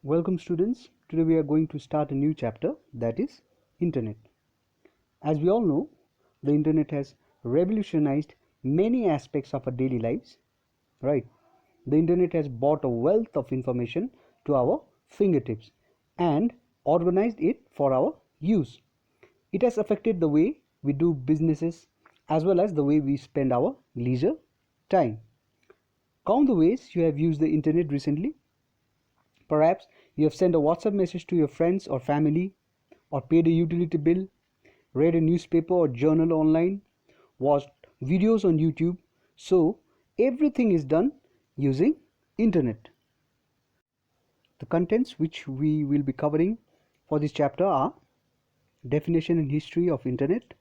Welcome students. Today we are going to start a new chapter, that is Internet. As we all know, the Internet has revolutionized many aspects of our daily lives, right? The Internet has brought a wealth of information to our fingertips and organized it for our use. It has affected the way we do businesses as well as the way we spend our leisure time. Count the ways you have used the Internet recently. Perhaps you have sent a WhatsApp message to your friends or family, or paid a utility bill, read a newspaper or journal online, watched videos on YouTube. So everything is done using Internet. The contents which we will be covering for this chapter are definition and history of Internet,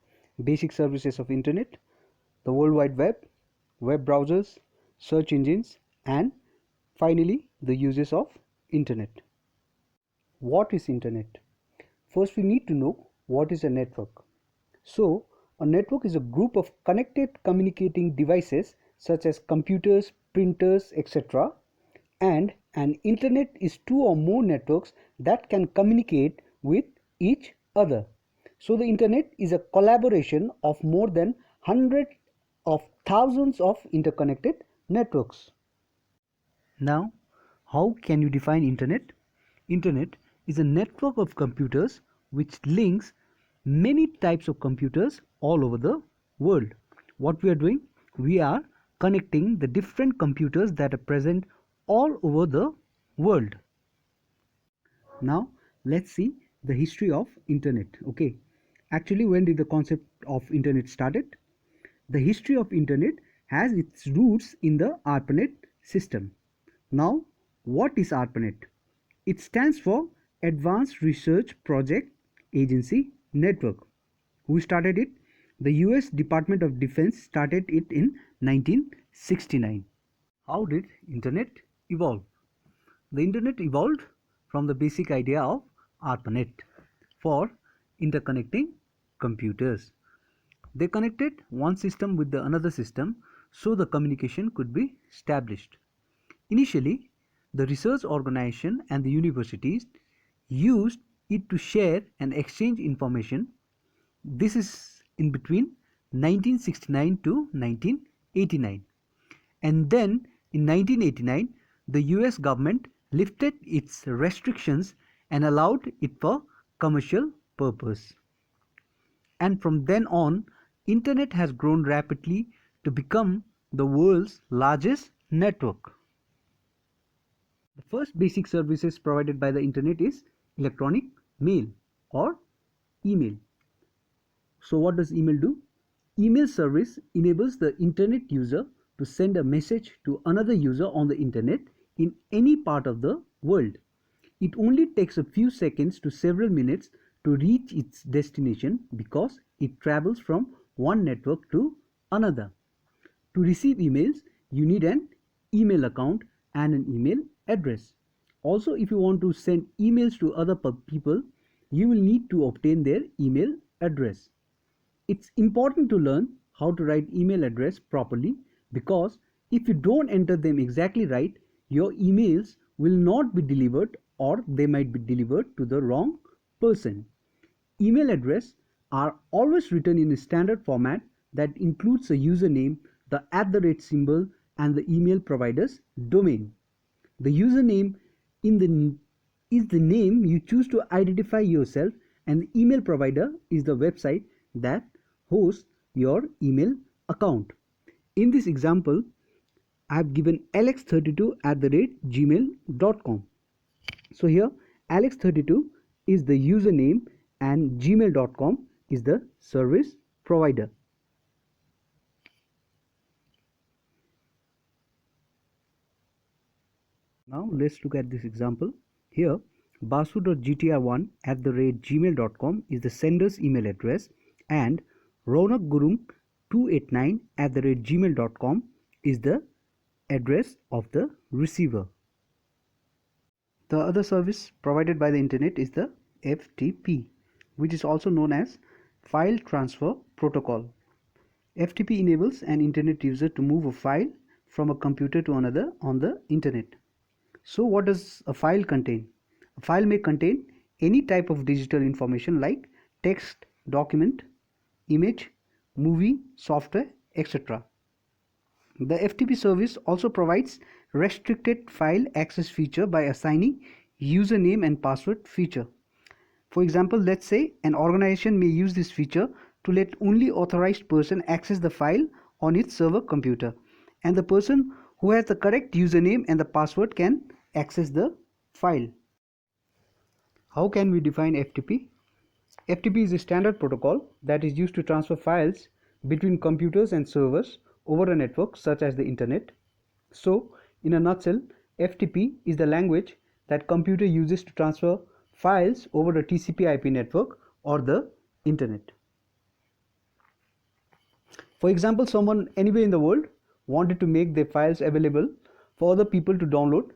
basic services of Internet, the World Wide Web, web browsers, search engines, and finally the uses of Internet. What is Internet? First, we need to know what is a network. So, a network is a group of connected communicating devices such as computers, printers, etc. And an internet is two or more networks that can communicate with each other. So, the internet is a collaboration of more than hundreds of thousands of interconnected networks. Now, how can you define internet? Internet is a network of computers which links many types of computers all over the world. What we are doing? We are connecting the different computers that are present all over the world. Now, let's see the history of internet. Okay, actually, when did the concept of internet started? The history of internet has its roots in the ARPANET system. Now, what is ARPANET? It stands for Advanced Research Project Agency Network. Who started it? The US Department of Defense started it in 1969. How did Internet evolve? The Internet evolved from the basic idea of ARPANET for interconnecting computers. They connected one system with the another system so the communication could be established. Initially, the research organization and the universities used it to share and exchange information. This is in between 1969 to 1989. And then in 1989, the US government lifted its restrictions and allowed it for commercial purpose. And from then on, Internet has grown rapidly to become the world's largest network. The first basic services provided by the Internet is electronic mail or email. So what does email do? Email service enables the Internet user to send a message to another user on the Internet in any part of the world. It only takes a few seconds to several minutes to reach its destination because it travels from one network to another. To receive emails, you need an email account and an email address. Also, if you want to send emails to other people, you will need to obtain their email address. It's important to learn how to write email address properly because if you don't enter them exactly right, your emails will not be delivered or they might be delivered to the wrong person. Email address are always written in a standard format that includes a username, the @ symbol, and the email provider's domain. The username is the name you choose to identify yourself, and the email provider is the website that hosts your email account. In this example, I have given alex32@gmail.com. So here alex32 is the username and gmail.com is the service provider. Now let's look at this example. Here basu.gtr1@gmail.com is the sender's email address and ronakgurung289@gmail.com is the address of the receiver. The other service provided by the internet is the FTP, which is also known as File Transfer Protocol. FTP enables an internet user to move a file from a computer to another on the internet. So what does a file contain? A file may contain any type of digital information like text, document, image, movie, software, etc. The FTP service also provides restricted file access feature by assigning username and password feature. For example, let's say an organization may use this feature to let only authorized person access the file on its server computer, and the person who has the correct username and the password can access the file. How can we define FTP? FTP is a standard protocol that is used to transfer files between computers and servers over a network such as the internet. So, in a nutshell, FTP is the language that computer uses to transfer files over the TCP/IP network or the internet. For example, someone anywhere in the world wanted to make their files available for other people to download.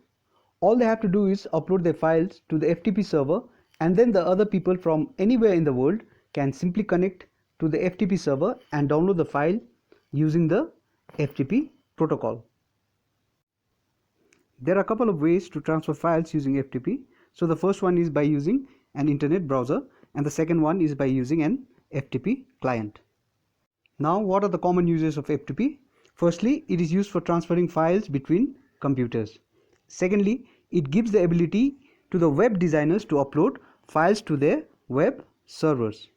All they have to do is upload their files to the FTP server, and then the other people from anywhere in the world can simply connect to the FTP server and download the file using the FTP protocol. There are a couple of ways to transfer files using FTP. So the first one is by using an internet browser, and the second one is by using an FTP client. Now, what are the common uses of FTP? Firstly, it is used for transferring files between computers. Secondly, it gives the ability to the web designers to upload files to their web servers.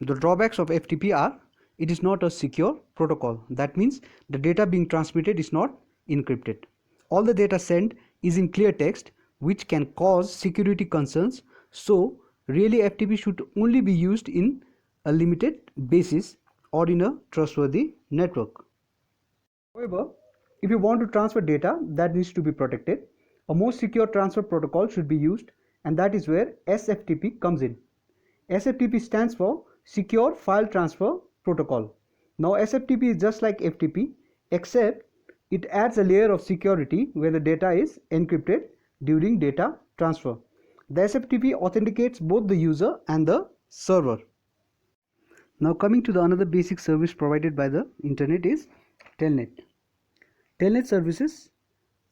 The drawbacks of FTP are: it is not a secure protocol. That means the data being transmitted is not encrypted. All the data sent is in clear text, which can cause security concerns. So, really FTP should only be used in a limited basis or in a trustworthy network. However, if you want to transfer data that needs to be protected, a more secure transfer protocol should be used, and that is where SFTP comes in. SFTP stands for Secure File Transfer Protocol. Now SFTP is just like FTP, except it adds a layer of security where the data is encrypted during data transfer. The SFTP authenticates both the user and the server. Now coming to the another basic service provided by the internet is Telnet. Telnet services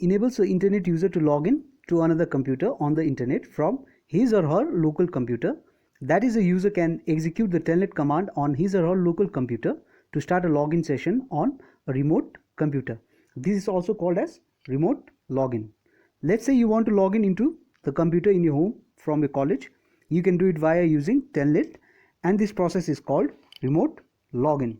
enables the internet user to log in to another computer on the internet from his or her local computer. That is, a user can execute the Telnet command on his or her local computer to start a login session on a remote computer. This is also called as remote login. Let's say you want to log in into the computer in your home from your college. You can do it via using Telnet, and this process is called remote login.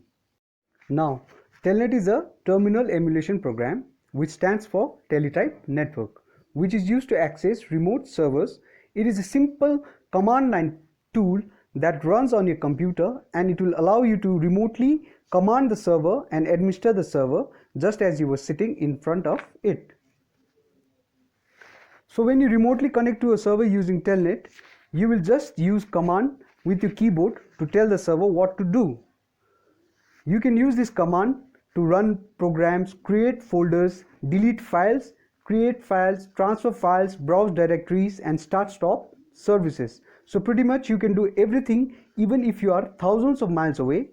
Now, Telnet is a terminal emulation program which stands for Teletype Network, which is used to access remote servers. It is a simple command line tool that runs on your computer, and it will allow you to remotely command the server and administer the server just as you were sitting in front of it. So when you remotely connect to a server using Telnet, you will just use command with your keyboard to tell the server what to do. You can use this command to run programs, create folders, delete files, create files, transfer files, browse directories, and start-stop services. So pretty much you can do everything even if you are thousands of miles away.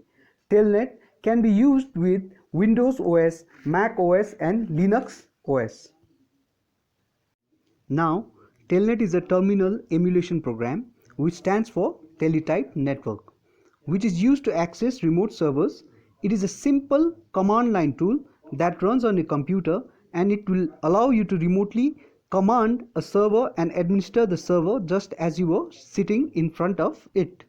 Telnet can be used with Windows OS, Mac OS, and Linux OS. Now, Telnet is a terminal emulation program which stands for Teletype Network, which is used to access remote servers. It is a simple command line tool that runs on a computer, and it will allow you to remotely command a server and administer the server just as you were sitting in front of it.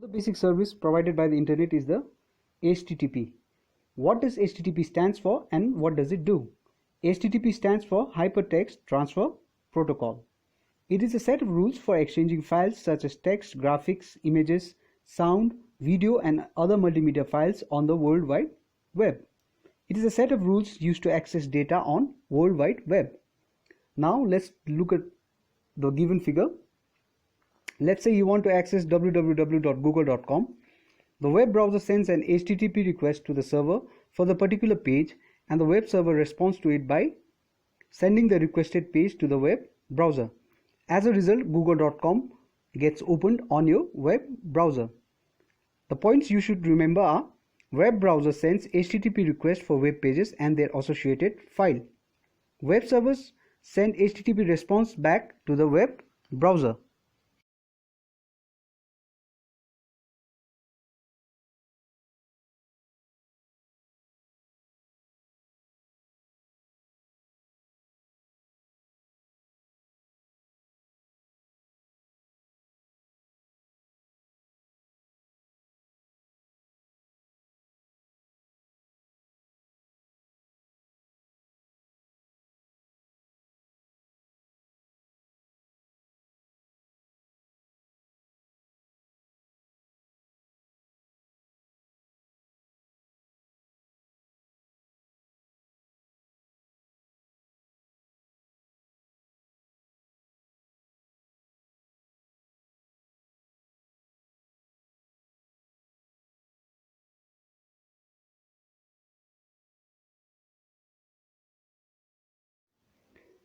The basic service provided by the internet is the HTTP. What does HTTP stands for and what does it do? HTTP stands for Hypertext Transfer Protocol. It is a set of rules for exchanging files such as text, graphics, images, sound, video and other multimedia files on the World Wide Web. It is a set of rules used to access data on World Wide Web. Now let's look at the given figure. Let's say you want to access www.google.com. The web browser sends an HTTP request to the server for the particular page and the web server responds to it by sending the requested page to the web browser. As a result, google.com gets opened on your web browser. The points you should remember are: web browser sends HTTP request for web pages and their associated file. Web servers send HTTP response back to the web browser.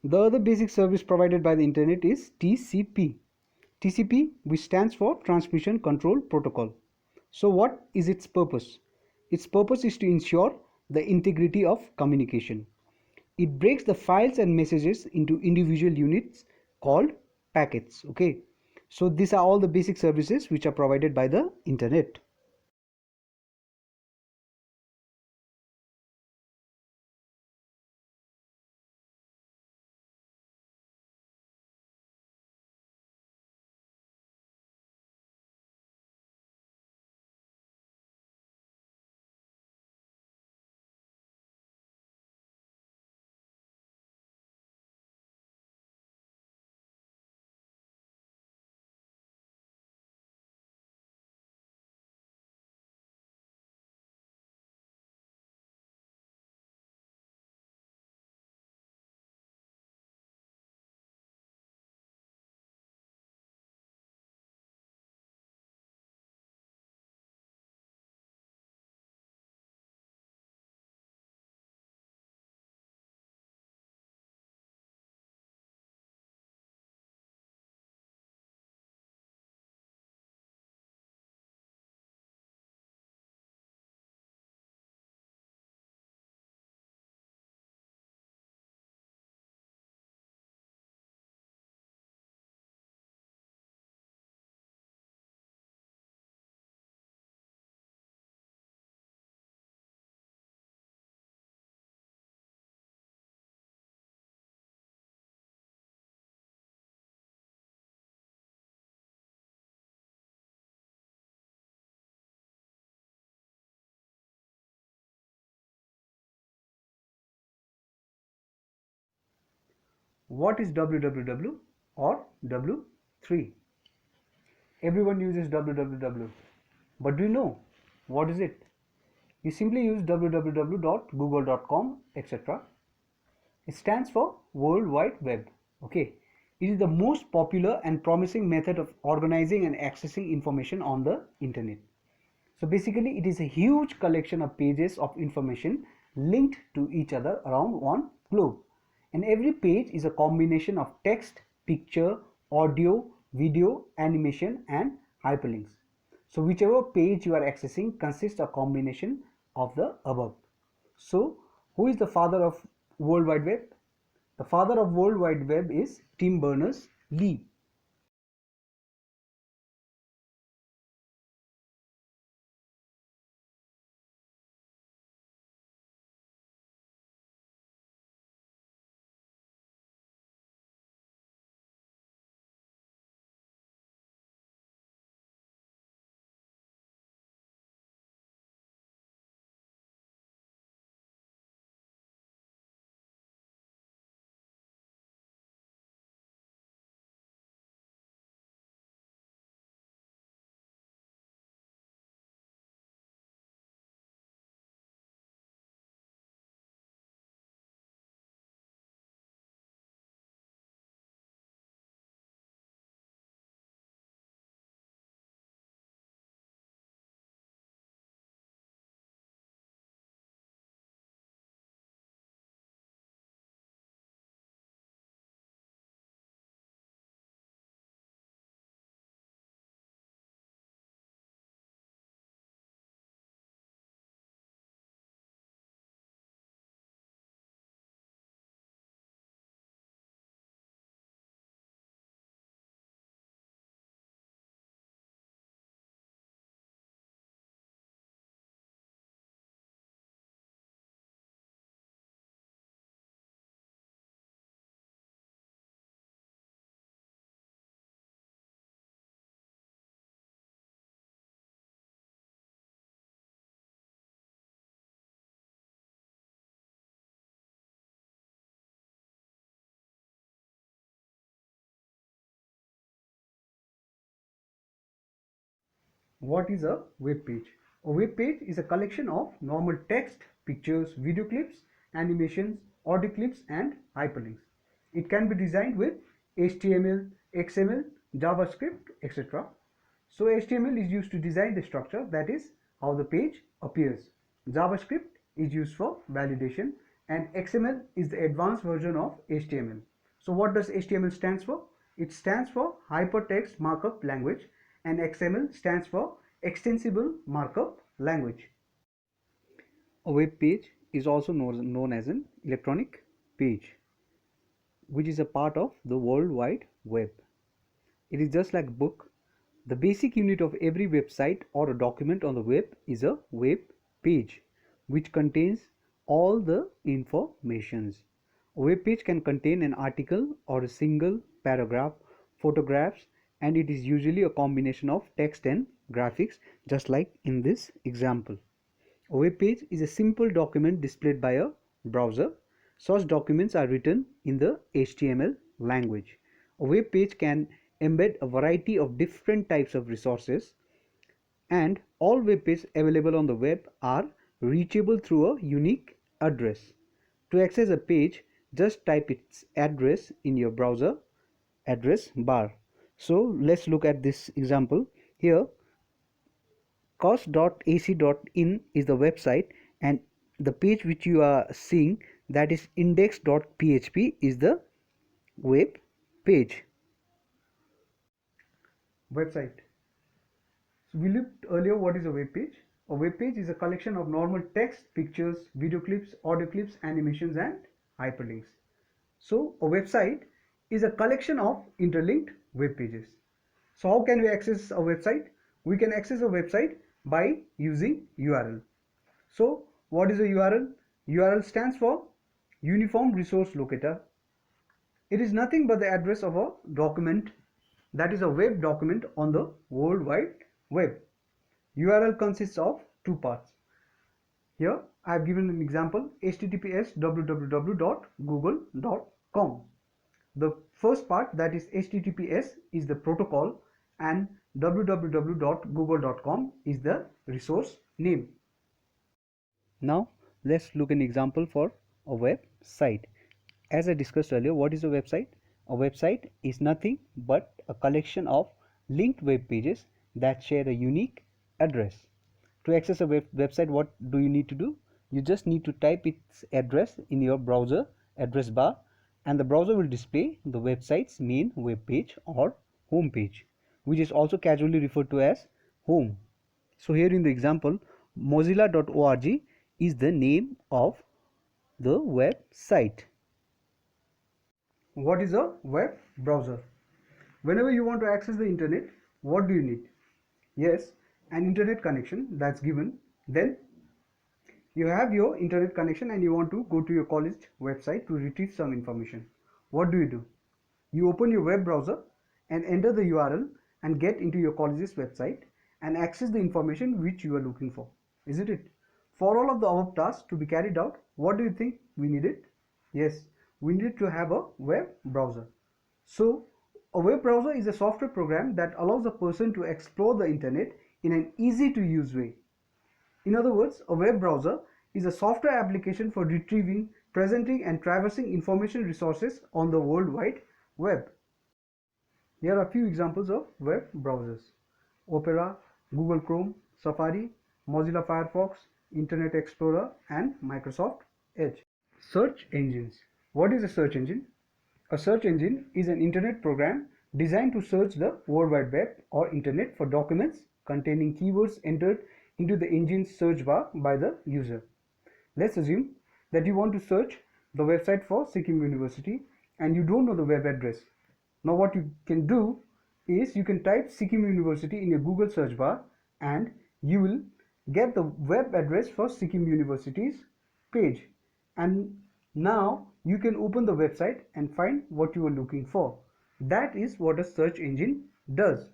The other basic service provided by the internet is TCP. TCP, which stands for Transmission Control Protocol. So what is its purpose? Its purpose is to ensure the integrity of communication. It breaks the files and messages into individual units called packets. Okay. So these are all the basic services which are provided by the internet. What is www or W3? Everyone uses www. But do you know what is it? You simply use www.google.com, etc. It stands for World Wide Web. Okay. It is the most popular and promising method of organizing and accessing information on the internet. So basically it is a huge collection of pages of information linked to each other around one globe. And every page is a combination of text, picture, audio, video, animation and hyperlinks. So whichever page you are accessing consists of a combination of the above. So who is the father of World Wide Web? The father of World Wide Web is Tim Berners-Lee. What is a web page? A web page is a collection of normal text, pictures, video clips, animations, audio clips, and hyperlinks. It can be designed with HTML, XML, JavaScript, etc. So HTML is used to design the structure, that is how the page appears. JavaScript is used for validation, and XML is the advanced version of HTML. So what does HTML stands for? It stands for Hypertext Markup Language, and XML stands for Extensible Markup Language. A web page is also known as an electronic page, which is a part of the World Wide Web. It is just like a book. The basic unit of every website or a document on the web is a web page, which contains all the informations. A web page can contain an article or a single paragraph, photographs, and it is usually a combination of text and graphics, just like in this example. A web page is a simple document displayed by a browser. Such documents are written in the HTML language. A web page can embed a variety of different types of resources, and all web pages available on the web are reachable through a unique address. To access a page, just type its address in your browser address bar. So let's look at this example. Here, cost.ac.in is the website, and the page which you are seeing, that is index.php, is the web page. Website. So we looked earlier what is a web page. A web page is a collection of normal text, pictures, video clips, audio clips, animations, and hyperlinks. So a website is a collection of interlinked web pages. So how can we access a website? We can access a website by using URL. So what is a URL? URL stands for Uniform Resource Locator. It is nothing but the address of a document, that is a web document on the World Wide Web. URL consists of two parts. Here I have given an example, https www.google.com. The first part, that is https, is the protocol, and www.google.com is the resource name. Now let's look an example for a website. As I discussed earlier, what is a website? A website is nothing but a collection of linked web pages that share a unique address. To access a website, what do you need to do? You just need to type its address in your browser address bar, and the browser will display the website's main web page or home page, which is also casually referred to as home. So here in the example, mozilla.org is the name of the website. What is a web browser? Whenever you want to access the internet, what do you need? Yes, an internet connection that's given. Then you have your internet connection and you want to go to your college website to retrieve some information. What do? You open your web browser and enter the URL and get into your college's website and access the information which you are looking for. Isn't it? For all of the above tasks to be carried out, what do you think we needed? Yes, we needed to have a web browser. So a web browser is a software program that allows a person to explore the internet in an easy to use way. In other words, a web browser is a software application for retrieving, presenting, and traversing information resources on the World Wide Web. Here are a few examples of web browsers: Opera, Google Chrome, Safari, Mozilla Firefox, Internet Explorer, and Microsoft Edge. Search engines. What is a search engine? A search engine is an internet program designed to search the World Wide Web or internet for documents containing keywords entered into the engine's search bar by the user. Let's assume that you want to search the website for Sikkim University and you don't know the web address. Now what you can do is you can type Sikkim University in your Google search bar and you will get the web address for Sikkim University's page. And now you can open the website and find what you are looking for. That is what a search engine does.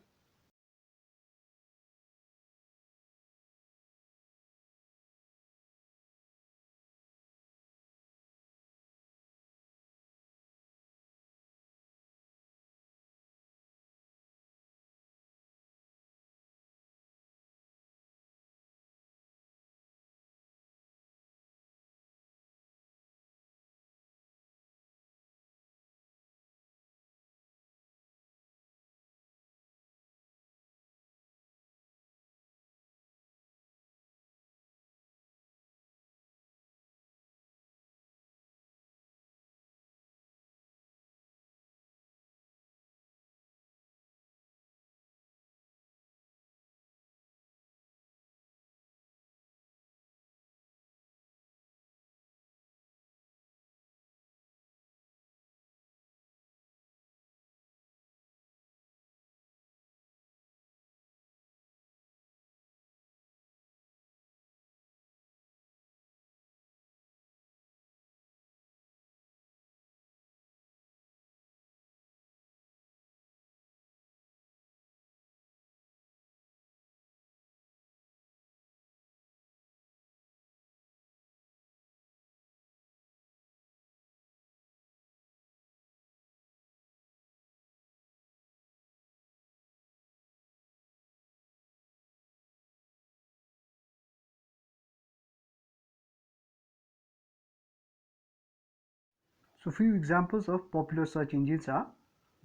So few examples of popular search engines are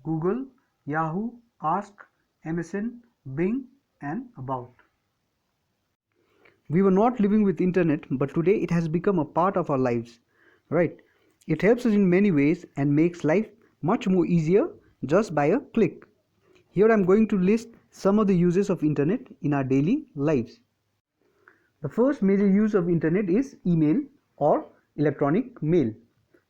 Google, Yahoo, Ask, MSN, Bing and About. We were not living with internet, but today it has become a part of our lives, right? It helps us in many ways and makes life much more easier just by a click. Here I am going to list some of the uses of internet in our daily lives. The first major use of internet is email or electronic mail.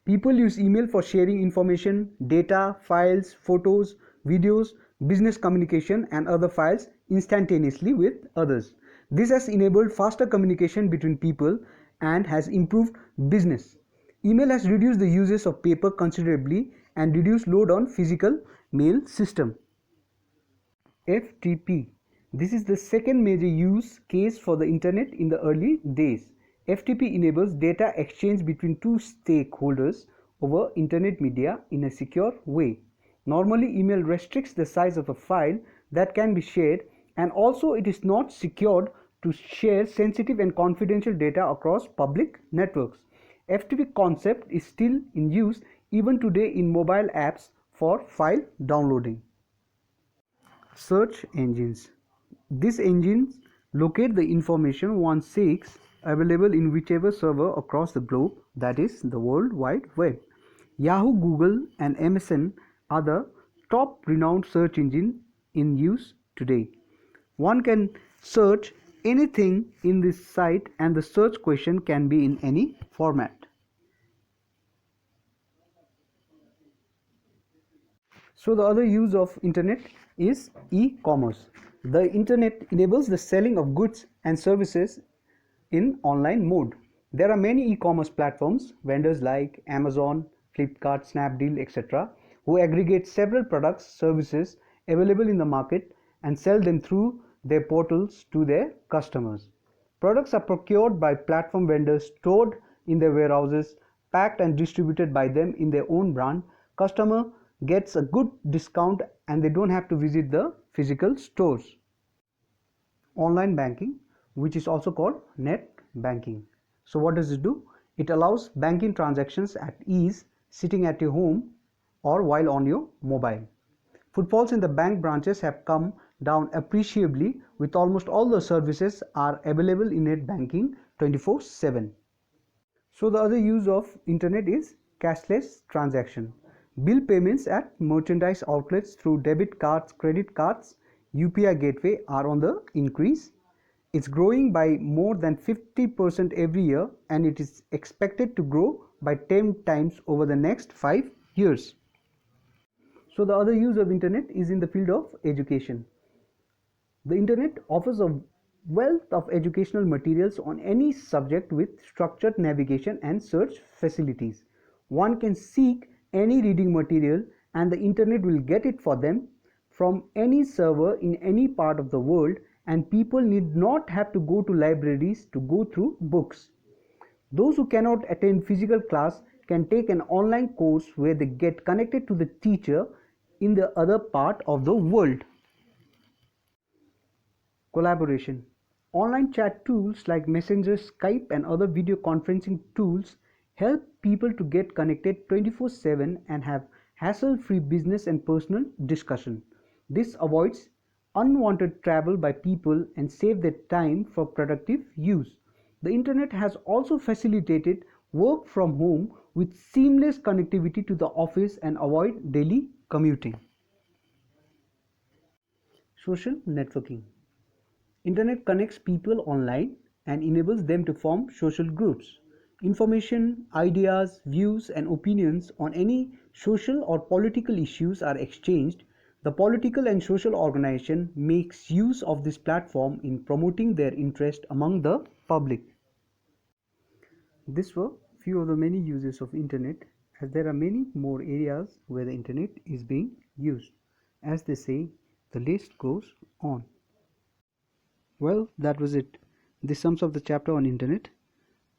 People use email for sharing information, data, files, photos, videos, business communication and other files instantaneously with others. This has enabled faster communication between people and has improved business. Email has reduced the uses of paper considerably and reduced load on physical mail system. FTP. This is the second major use case for the internet in the early days. FTP enables data exchange between two stakeholders over internet media in a secure way. Normally, email restricts the size of a file that can be shared, and also it is not secured to share sensitive and confidential data across public networks. FTP concept is still in use even today in mobile apps for file downloading. Search engines. These engines locate the information one seeks available in whichever server across the globe, that is the World Wide Web. Yahoo, Google and MSN are the top renowned search engines in use today. One can search anything in this site and the search question can be in any format. So the other use of internet is e-commerce. The internet enables the selling of goods and services in online mode. There are many e-commerce platforms, vendors like Amazon, Flipkart, Snapdeal, etc., who aggregate several products, services available in the market and sell them through their portals to their customers. Products are procured by platform vendors, stored in their warehouses, packed and distributed by them in their own brand. Customer gets a good discount and they don't have to visit the physical stores. Online banking, which is also called net banking. So what does it do? It allows banking transactions at ease, sitting at your home or while on your mobile. Footfalls in the bank branches have come down appreciably, with almost all the services are available in net banking 24/7. So the other use of internet is cashless transaction. Bill payments at merchandise outlets through debit cards, credit cards, UPI gateway are on the increase. It's growing by more than 50% every year and it is expected to grow by 10 times over the next 5 years. So the other use of internet is in the field of education. The internet offers a wealth of educational materials on any subject with structured navigation and search facilities. One can seek any reading material and the internet will get it for them from any server in any part of the world, and people need not have to go to libraries to go through books. Those who cannot attend physical class can take an online course where they get connected to the teacher in the other part of the world. Collaboration. Online chat tools like Messenger, Skype and other video conferencing tools help people to get connected 24/7 and have hassle-free business and personal discussion. This avoids unwanted travel by people and save their time for productive use. The internet has also facilitated work from home with seamless connectivity to the office and avoid daily commuting. Social networking. Internet connects people online and enables them to form social groups. Information, ideas, views and opinions on any social or political issues are exchanged. The political and social organization makes use of this platform in promoting their interest among the public. These were few of the many uses of internet, as there are many more areas where the internet is being used. As they say, the list goes on. Well, that was it. This sums up the chapter on internet.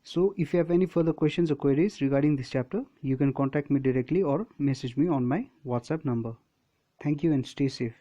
So if you have any further questions or queries regarding this chapter, you can contact me directly or message me on my WhatsApp number. Thank you and stay safe.